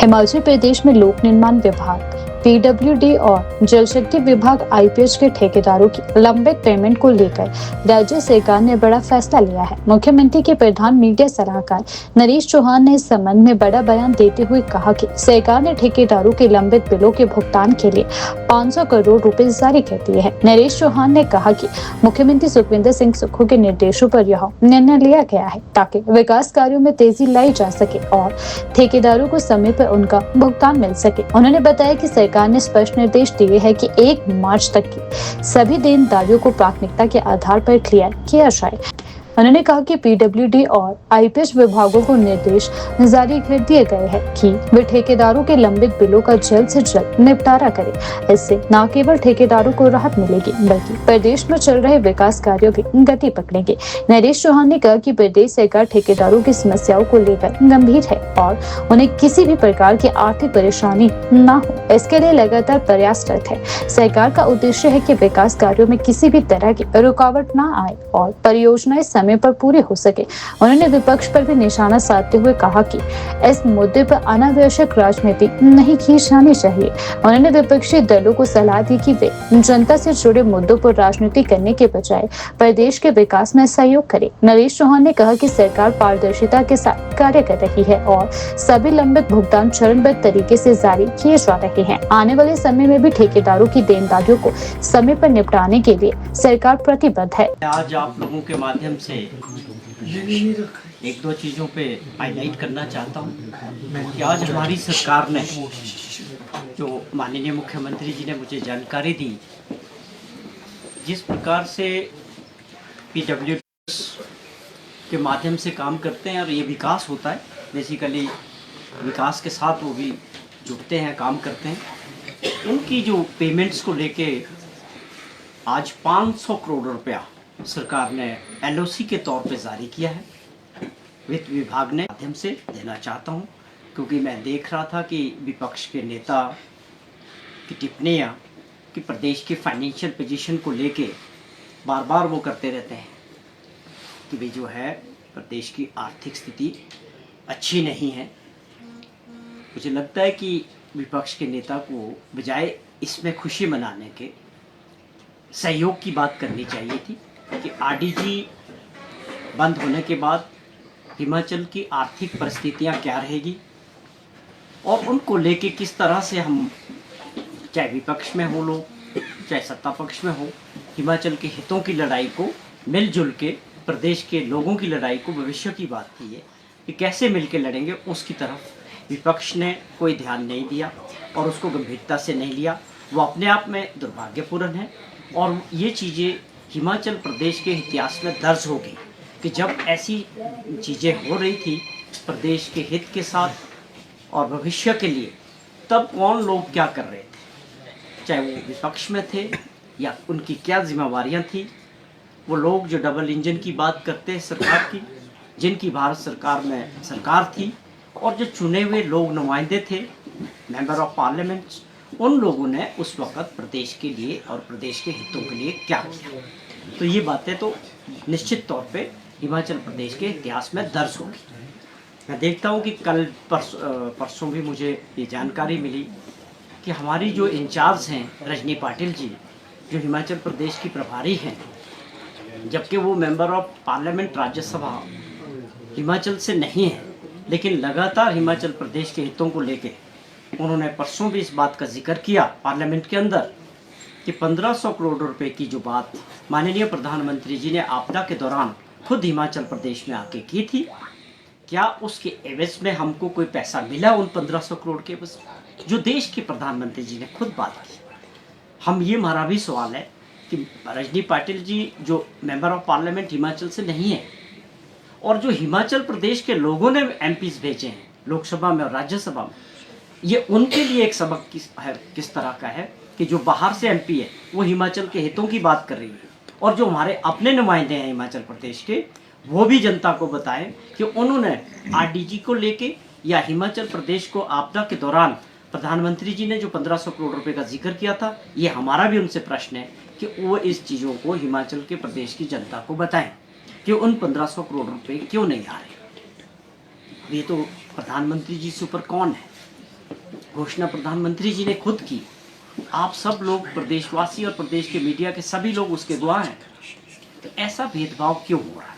हिमाचल प्रदेश में लोक निर्माण विभाग पीडब्ल्यूडी और जल शक्ति विभाग आईपीएच के ठेकेदारों की लंबित पेमेंट को लेकर राज्य सरकार ने बड़ा फैसला लिया है। मुख्यमंत्री के प्रधान मीडिया सलाहकार नरेश चौहान ने इस संबंध में बड़ा बयान देते हुए कहा कि सरकार ने ठेकेदारों के लंबित बिलों के भुगतान के लिए 500 करोड़ रुपए जारी कर दिए हैं। नरेश चौहान ने कहा कि मुख्यमंत्री सुखविंदर सिंह सुक्खू के निर्देशों पर यह निर्णय लिया गया है ताकि विकास कार्यों में तेजी लाई जा सके और ठेकेदारों को समय पर उनका भुगतान मिल सके। उन्होंने बताया कि सरकार ने स्पष्ट निर्देश दिए हैं कि 1 मार्च तक की सभी देनदारियों को प्राथमिकता के आधार पर क्लियर किया जाए। उन्होंने कहा कि पीडब्ल्यूडी और आईपीएच विभागों को निर्देश जारी कर दिए गए हैं कि वे ठेकेदारों के लंबित बिलों का जल्द से जल्द निपटारा करें। इससे न केवल ठेकेदारों को राहत मिलेगी बल्कि प्रदेश में चल रहे विकास कार्यों भी गति पकड़ेंगे। नरेश चौहान ने कहा कि प्रदेश सरकार ठेकेदारों की समस्याओं को लेकर गंभीर है और उन्हें किसी भी प्रकार की आर्थिक परेशानी न हो, इसके लिए लगातार प्रयासरत है। सरकार का उद्देश्य है कि विकास कार्यों में किसी भी तरह की रुकावट न आए और परियोजनाएं समय पर पूरी हो सके। उन्होंने विपक्ष पर भी निशाना साधते हुए कहा कि इस मुद्दे पर अनावश्यक राजनीति नहीं की जानी चाहिए। उन्होंने विपक्षी दलों को सलाह दी कि वे जनता से जुड़े मुद्दों पर राजनीति करने के बजाय प्रदेश के विकास में सहयोग करें। नरेश चौहान ने कहा कि सरकार पारदर्शिता के साथ कार्य कर रही है और सभी लंबित भुगतान चरणबद्ध तरीके से जारी किए जा रहे हैं। आने वाले समय में भी ठेकेदारों की देनदारियों को समय पर निपटाने के लिए सरकार प्रतिबद्ध है। आज आप लोगों के माध्यम से एक दो चीज़ों पे हाईलाइट करना चाहता हूँ कि आज हमारी सरकार ने, जो माननीय मुख्यमंत्री जी ने मुझे जानकारी दी, जिस प्रकार से पीडब्ल्यू के माध्यम से काम करते हैं और ये विकास होता है, बेसिकली विकास के साथ वो भी जुड़ते हैं, काम करते हैं। उनकी जो पेमेंट्स को लेके आज 500 करोड़ रुपया सरकार ने एलओसी के तौर पे जारी किया है वित्त विभाग ने माध्यम से देना चाहता हूं, क्योंकि मैं देख रहा था कि विपक्ष के नेता की टिप्पणियां कि प्रदेश की फाइनेंशियल पोजीशन को लेके बार बार वो करते रहते हैं कि भी जो है प्रदेश की आर्थिक स्थिति अच्छी नहीं है। मुझे लगता है कि विपक्ष के नेता को बजाय इसमें खुशी मनाने के सहयोग की बात करनी चाहिए थी कि आरडीजी बंद होने के बाद हिमाचल की आर्थिक परिस्थितियां क्या रहेगी और उनको लेके किस तरह से हम, चाहे विपक्ष में हो लोग चाहे सत्ता पक्ष में हो, हिमाचल के हितों की लड़ाई को मिलजुल के, प्रदेश के लोगों की लड़ाई को, भविष्य की बात की है कि कैसे मिलकर लड़ेंगे, उसकी तरफ विपक्ष ने कोई ध्यान नहीं दिया और उसको गंभीरता से नहीं लिया। वो अपने आप में दुर्भाग्यपूर्ण है और ये चीज़ें हिमाचल प्रदेश के इतिहास में दर्ज हो गई कि जब ऐसी चीज़ें हो रही थी प्रदेश के हित के साथ और भविष्य के लिए, तब कौन लोग क्या कर रहे थे, चाहे वो विपक्ष में थे या उनकी क्या जिम्मेवारियां थी। वो लोग जो डबल इंजन की बात करते हैं सरकार की, जिनकी भारत सरकार में सरकार थी, और जो चुने हुए लोग नुमाइंदे थे, मेंबर ऑफ पार्लियामेंट, उन लोगों ने उस वक़्त प्रदेश के लिए और प्रदेश के हितों के लिए क्या किया। तो ये बातें तो निश्चित तौर पे हिमाचल प्रदेश के इतिहास में दर्ज होगी। मैं देखता हूँ कि कल परसों भी मुझे ये जानकारी मिली कि हमारी जो इंचार्ज हैं रजनी पाटिल जी, जो हिमाचल प्रदेश की प्रभारी हैं, जबकि वो member of parliament Rajya Sabha Himachal से नहीं है, लेकिन लगातार हिमाचल प्रदेश के हितों को लेके उन्होंने परसों भी इस बात का जिक्र किया पार्लियामेंट के अंदर कि 1500 करोड़ रुपए की जो बात माननीय प्रधानमंत्री जी ने आपदा के दौरान खुद हिमाचल प्रदेश में आके की थी, क्या उसके एवज में हमको कोई पैसा मिला उन 1500 करोड़ के, बस जो देश के प्रधानमंत्री जी ने खुद बात की। हम ये हमारा भी सवाल है कि रजनी पाटिल जी जो मेंबर ऑफ पार्लियामेंट हिमाचल से नहीं है और जो हिमाचल प्रदेश के लोगों ने एमपीज भेजे हैं लोकसभा में और राज्यसभा में, ये उनके लिए एक सबक किस तरह का है कि जो बाहर से एमपी है वो हिमाचल के हितों की बात कर रही है और जो हमारे अपने नुमाइंदे हैं हिमाचल प्रदेश के, वो भी जनता को बताएं कि उन्होंने आरडीजी को लेके या हिमाचल प्रदेश को आपदा के दौरान प्रधानमंत्री जी ने जो 1500 करोड़ रुपए का जिक्र किया था, ये हमारा भी उनसे प्रश्न है कि वो इस चीज़ों को हिमाचल के प्रदेश की जनता को बताएं कि उन 1500 करोड़ रुपए क्यों नहीं आ रहे। ये तो प्रधानमंत्री जी से ऊपर कौन है घोषणा प्रधानमंत्री जी ने खुद की। आप सब लोग प्रदेशवासी और प्रदेश के मीडिया के सभी लोग उसके गवाह हैं। तो ऐसा भेदभाव क्यों हो रहा है,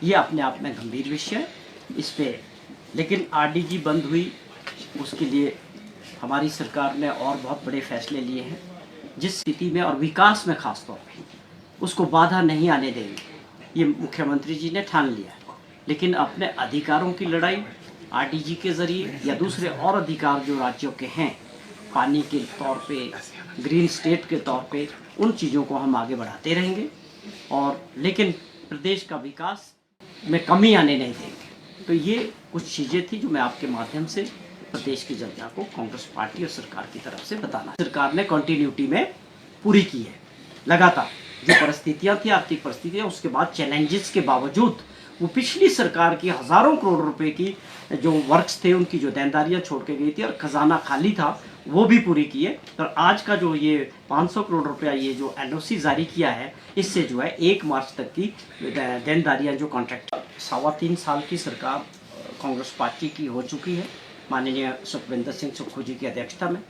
ये अपने आप में गंभीर विषय है। इस पे लेकिन आरडीजी बंद हुई, उसके लिए हमारी सरकार ने और बहुत बड़े फैसले लिए हैं, जिस स्थिति में और विकास में खास तौर पे उसको बाधा नहीं आने देंगे, ये मुख्यमंत्री जी ने ठान लिया है। लेकिन अपने अधिकारों की लड़ाई आरडीजी के जरिए या दूसरे और अधिकार जो राज्यों के हैं, पानी के तौर पे, ग्रीन स्टेट के तौर पे, उन चीज़ों को हम आगे बढ़ाते रहेंगे और लेकिन प्रदेश का विकास में कमी आने नहीं देंगे। तो ये कुछ चीज़ें थी जो मैं आपके माध्यम से प्रदेश की जनता को कांग्रेस पार्टी और सरकार की तरफ से बताना। सरकार ने कंटिन्यूटी में पूरी की है। लगातार जो परिस्थितियां थी, आर्थिक परिस्थितियां, उसके बाद चैलेंजेस के बावजूद वो पिछली सरकार की हजारों करोड़ रुपए की जो वर्क्स थे, उनकी जो देनदारियां छोड़ के गई थी और खजाना खाली था, वो भी पूरी की है। और आज का जो ये 500 करोड़ रुपया ये जो एलओसी जारी किया है, इससे जो है 1 मार्च तक की देनदारियां जो कॉन्ट्रैक्ट 3.25 साल की सरकार कांग्रेस पार्टी की हो चुकी है, माननीय सुखविंदर सिंह सुक्खू जी की अध्यक्षता में।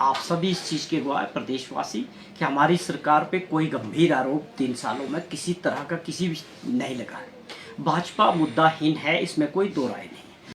आप सभी इस चीज़ के गवाह प्रदेशवासी कि हमारी सरकार पे कोई गंभीर आरोप 3 सालों में किसी तरह का किसी भी नहीं लगा है। भाजपा मुद्दाहीन है, इसमें कोई दो राय नहीं।